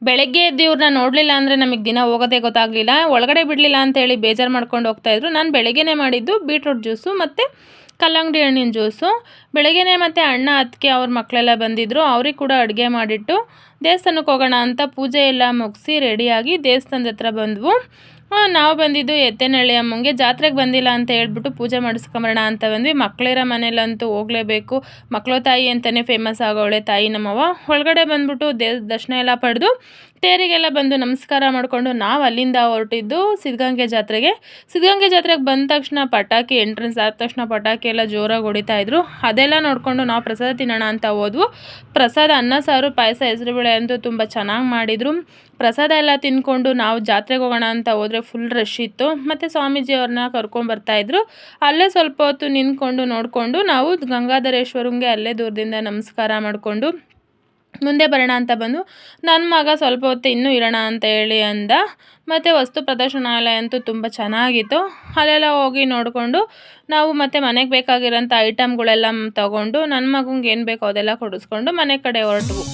ಬೆಳಗ್ಗೆ ಎದ್ದು ಇವ್ರನ್ನ ನೋಡಲಿಲ್ಲ ಅಂದರೆ ನಮಗೆ ದಿನ ಹೋಗೋದೇ ಗೊತ್ತಾಗಲಿಲ್ಲ. ಒಳಗಡೆ ಬಿಡಲಿಲ್ಲ ಅಂತೇಳಿ ಬೇಜಾರು ಮಾಡ್ಕೊಂಡು ಹೋಗ್ತಾಯಿದ್ರು. ನಾನು ಬೆಳಗ್ಗೆನೇ ಮಾಡಿದ್ದು ಬೀಟ್ರೂಟ್ ಜ್ಯೂಸು ಮತ್ತು ಕಲ್ಲಂಗಡಿ ಹಣ್ಣಿನ ಜ್ಯೂಸು. ಬೆಳಗ್ಗೆನೇ ಮತ್ತು ಅಣ್ಣ ಅತ್ತಿಗೆ ಅವ್ರ ಮಕ್ಕಳೆಲ್ಲ ಬಂದಿದ್ದರು. ಅವ್ರಿಗೆ ಕೂಡ ಅಡುಗೆ ಮಾಡಿಟ್ಟು ದೇವಸ್ಥಾನಕ್ಕೆ ಹೋಗೋಣ ಅಂತ ಪೂಜೆ ಎಲ್ಲ ಮುಗಿಸಿ ರೆಡಿಯಾಗಿ ದೇವಸ್ಥಾನದ ಹತ್ರ ಬಂದ್ವು. ನಾವು ಬಂದಿದ್ದು ಎತ್ತೇನಹಳ್ಳಿ ಅಮ್ಮಂಗೆ. ಜಾತ್ರೆಗೆ ಬಂದಿಲ್ಲ ಅಂತ ಹೇಳ್ಬಿಟ್ಟು ಪೂಜೆ ಮಾಡಿಸ್ಕೊಂಬರೋಣ ಅಂತ ಬಂದ್ವಿ. ಮಕ್ಕಳಿರೋ ಮನೇಲಂತೂ ಹೋಗಲೇಬೇಕು. ಮಕ್ಕಳು ತಾಯಿ ಅಂತಲೇ ಫೇಮಸ್ ಆಗೋಳೆ ತಾಯಿ ನಮ್ಮವ್ವ. ಒಳಗಡೆ ಬಂದ್ಬಿಟ್ಟು ದರ್ಶನ ಎಲ್ಲ ಪಡೆದು ತೇರಿಗೆಲ್ಲ ಬಂದು ನಮಸ್ಕಾರ ಮಾಡಿಕೊಂಡು ನಾವು ಅಲ್ಲಿಂದ ಹೊರಟಿದ್ದು ಸಿದ್ಧಗಂಗೆ ಜಾತ್ರೆಗೆ. ಸಿದ್ಧಗಂಗೆ ಜಾತ್ರೆಗೆ ಬಂದ ತಕ್ಷಣ ಪಟಾಕಿ ಎಂಟ್ರೆನ್ಸ್ ಆದ ತಕ್ಷಣ ಪಟಾಕಿ ಎಲ್ಲ ಜೋರಾಗಿ ಹೊಡಿತಾಯಿದ್ರು. ಅದೆಲ್ಲ ನೋಡಿಕೊಂಡು ನಾವು ಪ್ರಸಾದ ತಿನ್ನೋಣ ಅಂತ ಹೋದ್ವು. ಪ್ರಸಾದ ಅನ್ನ ಸಾರು ಪಾಯಸ ಹೆಸರುಬೇಳೆ ಅಂತೂ ತುಂಬ ಚೆನ್ನಾಗಿ ಮಾಡಿದರು. ಪ್ರಸಾದ ಎಲ್ಲ ತಿಂದ್ಕೊಂಡು ನಾವು ಜಾತ್ರೆಗೆ ಹೋಗೋಣ ಅಂತ ಹೋದರೆ ಫುಲ್ ರಶ್ ಇತ್ತು. ಮತ್ತು ಸ್ವಾಮೀಜಿಯವ್ರನ್ನ ಕರ್ಕೊಂಬರ್ತಾಯಿದ್ರು. ಅಲ್ಲೇ ಸ್ವಲ್ಪ ಹೊತ್ತು ನಿಂತ್ಕೊಂಡು ನೋಡಿಕೊಂಡು ನಾವು ಗಂಗಾಧರೇಶ್ವರಂಗೆ ಅಲ್ಲೇ ದೂರದಿಂದ ನಮಸ್ಕಾರ ಮಾಡಿಕೊಂಡು ಮುಂದೆ ಬರೋಣ ಅಂತ ಬಂದು ನನ್ನ ಮಗ ಸ್ವಲ್ಪ ಹೊತ್ತು ಇನ್ನೂ ಇರೋಣ ಅಂತ ಹೇಳಿ ಅಂದ. ಮತ್ತು ವಸ್ತು ಪ್ರದರ್ಶನಾಲಯ ಅಂತೂ ತುಂಬ ಚೆನ್ನಾಗಿತ್ತು. ಅಲ್ಲೆಲ್ಲ ಹೋಗಿ ನೋಡಿಕೊಂಡು ನಾವು ಮತ್ತು ಮನೆಗೆ ಬೇಕಾಗಿರೋಂಥ ಐಟಮ್ಗಳೆಲ್ಲ ತೊಗೊಂಡು ನನ್ನ ಮಗಂಗೆ ಏನು ಬೇಕೋ ಅದೆಲ್ಲ ಕೊಡಿಸ್ಕೊಂಡು ಮನೆ ಕಡೆ ಹೊರಟ್ವು.